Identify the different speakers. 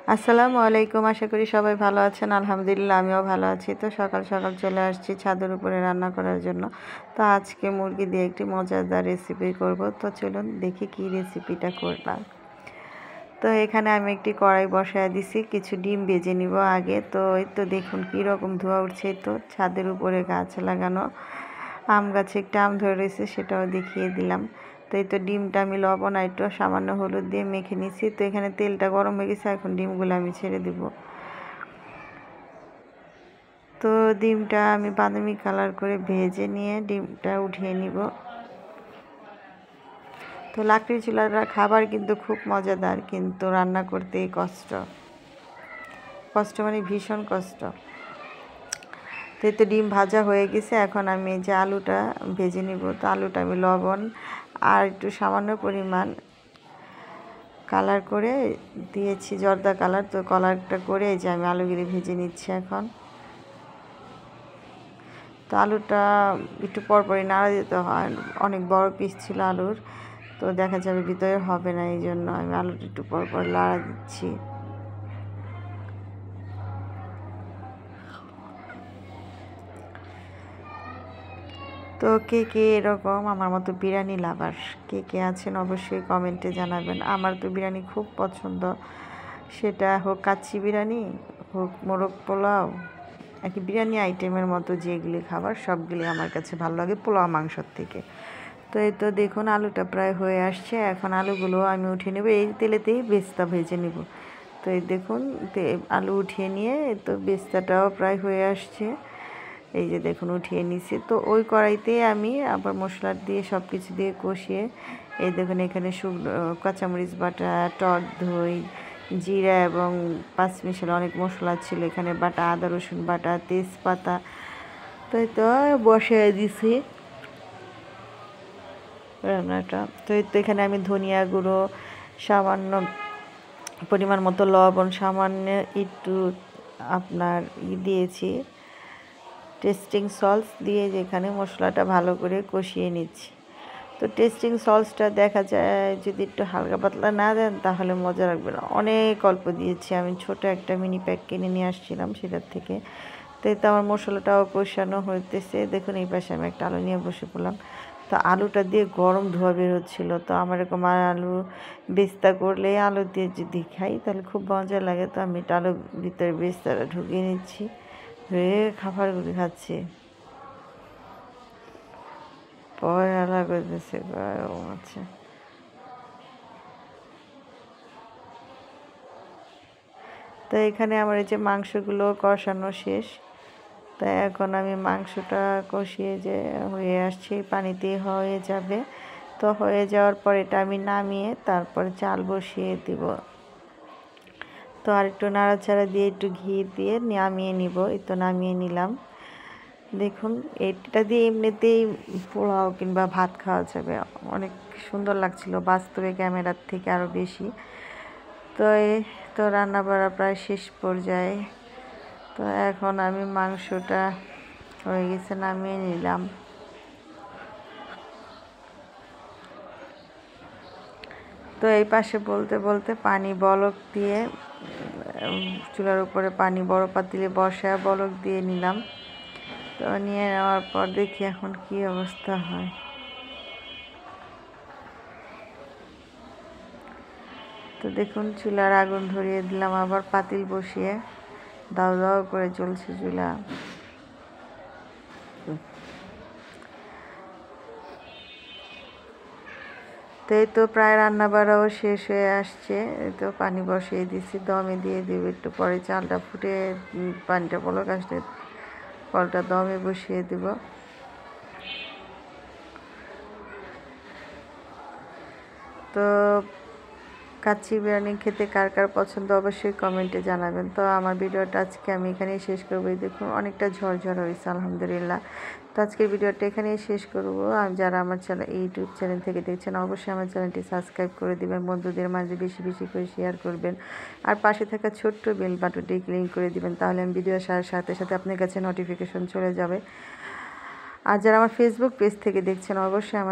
Speaker 1: আসসালামু আলাইকুম। আশা করি সবাই ভালো আছেন। আলহামদুলিল্লাহ আমিও ভালো আছি। তো সকাল সকাল চলে আসছি ছাদের উপরে রান্না করার জন্য। তো আজকে মুরগি দিয়ে একটি মজাদার রেসিপি করব। তো চলুন দেখি কি রেসিপিটা করলাম। তো এখানে আমি একটি কড়াই বসায় দিছি, কিছু ডিম ভেজে নিব আগে। তো এই তো দেখুন কীরকম ধোঁয়া উঠছে। তো ছাদের উপরে গাছ লাগানো আম গাছে একটা আম ধরে রয়েছে, সেটাও দেখিয়ে দিলাম। তো এই তো ডিমটা আমি লবণ আর একটু সামান্য হলুদ দিয়ে মেখে নিছি। তো এখানে তেলটা গরম হয়ে গেছে, এখন ডিমগুলো আমি ছেড়ে দেব। তো ডিমটা আমি বাদামি কালার করে ভেজে নিয়ে ডিমটা উঠিয়ে নিব। তো লাকড়ি চুলার খাবার কিন্তু খুব মজাদার, কিন্তু রান্না করতে কষ্ট মানে ভীষণ কষ্ট। তো এই তো ডিম ভাজা হয়ে গেছে, এখন আমি এই যে আলুটা ভেজে নিব। তো আলুটা আমি লবণ আর একটু সামান্য পরিমাণ কালার করে দিয়েছি, জর্দা কালার। তো কালারটা করে এই যে আমি আলুগুলি ভেজে নিচ্ছি এখন। তো আলুটা একটু পরপরই নাড়া দিতে হয়, অনেক বড় পিস ছিল আলুর, তো দেখা যাবে ভিতরে হবে না, এই জন্য আমি আলুটা একটু পরপর নাড়া দিচ্ছি। তো কে কে এরকম আমার মতো বিরিয়ানি লাভার কে কে আছেন অবশ্যই কমেন্টে জানাবেন। আমার তো বিরিয়ানি খুব পছন্দ, সেটা হোক কাচ্চি বিরিয়ানি, হোক মোরগ পোলাও, আর কি বিরিয়ানি আইটেমের মতো যেগুলি খাবার সবগুলি আমার কাছে ভালো লাগে পোলাও মাংসর থেকে। তো এই তো দেখুন আলুটা প্রায় হয়ে আসছে, এখন আলুগুলো আমি উঠিয়ে নেব, এই তেলেতেই বেস্তা ভেজে নেব। তো এই দেখুন আলু উঠিয়ে নিয়ে তো বেস্তাটাও প্রায় হয়ে আসছে, এই যে দেখুন উঠিয়ে নিছি। তো ওই কড়াইতে আমি আবার মশলা দিয়ে সব কিছু দিয়ে কষিয়ে এই দেখুন এখানে কাঁচামরিচ বাটা, টক দই, জিরা এবং পাঁচমিশাল অনেক মশলা ছিল, এখানে বাটা আদা রসুন বাটা, তেজপাতা, তো এই তো বসিয়ে দিছি রান্নাটা। তো এই তো এখানে আমি ধনিয়া গুঁড়ো, সামান্য পরিমাণ মতো লবণ, সামান্য একটু আপনার দিয়েছি টেস্টিং সল্ট দিয়ে যেখানে মশলাটা ভালো করে কষিয়ে নিচ্ছি। তো টেস্টিং সল্টটা দেখা যায় যদি একটু হালকা পাতলা না দেন তাহলে মজা লাগবে না, অনেক অল্প দিয়েছি আমি, ছোট একটা মিনি প্যাক কিনে নিয়ে আসছিলাম সেটার থেকে। তো এই তো আমার মশলাটাও কষানো হইতেছে, দেখুন এই পাশে আমি একটা আলু নিয়ে বসে পড়লাম। তো আলুটা দিয়ে গরম ধোঁয়া বের হচ্ছিলো। তো আমার এরকম আলু বেস্তা করলে আলু দিয়ে যদি খাই তাহলে খুব মজা লাগে। তো আমি এটা আলুর ভিতরে বেস্তাটা ঢুকিয়ে নিচ্ছি, হয়ে খাবারগুলি খাচ্ছি, পরে আলাদা করতেছে। আচ্ছা, তো এখানে আমার এই যে মাংসগুলো কষানো শেষ। তাই এখন আমি মাংসটা কষিয়ে যে হয়ে আসছে পানিতে হয়ে যাবে। তো হয়ে যাওয়ার পর এটা আমি নামিয়ে তারপরে চাল বসিয়ে দিব। তো আর একটু নাড়াচাড়া দিয়ে একটু ঘি দিয়ে নামিয়ে নিব। এই তো নামিয়ে নিলাম। দেখুন এটা দিয়ে এমনিতেই পোলাও কিংবা ভাত খাওয়া যাবে, অনেক সুন্দর লাগছিল বাস্তবে ক্যামেরার থেকে আরও বেশি। তো এই তো রান্না বাড়া প্রায় শেষ পর্যায়ে। তো এখন আমি মাংসটা হয়ে গেছে নামিয়ে নিলাম। তো এই পাশে বলতে বলতে পানি বলক দিয়ে চুলার উপরে পানি বড় পাতিলে বসায় বলক দিয়ে নিলাম। তো নিয়ে নেওয়ার পর দেখি এখন কি অবস্থা হয়। তো দেখুন চুলার আগুন ধরিয়ে দিলাম, আবার পাতিল বসিয়ে দাও দাও করে চলছে চুলা। তো এই তো প্রায় রান্না বাড়াও শেষ হয়ে আসছে। এই তো পানি বসিয়ে দিচ্ছি, দমে দিয়ে দেবো, একটু পরে চালটা ফুটে পানিটা বলক আসলে ফলটা দমে বসিয়ে দেব। তো কাচ্চি বিরিয়ানি খেতে কার কার পছন্দ অবশ্যই কমেন্টে জানাবেন। তো আমার ভিডিওটা আজকে আমি এখানেই শেষ করবো। দেখুন অনেকটা ঝরঝর হয়েছে আলহামদুলিল্লাহ। তো আজকের ভিডিওটা এখানেই শেষ করবো। আর যারা আমার ইউটিউব চ্যানেল থেকে দেখছেন অবশ্যই আমার চ্যানেলটি সাবস্ক্রাইব করে দেবেন, বন্ধুদের মাঝে বেশি বেশি করে শেয়ার করবেন, আর পাশে থাকা ছোট্ট বেল বাটনটি ক্লিক করে দিবেন, তাহলে আমি ভিডিও আসার সাথে সাথে আপনার কাছে নোটিফিকেশন চলে যাবে। আর যারা আমার ফেসবুক পেজ থেকে দেখছেন অবশ্যই আমার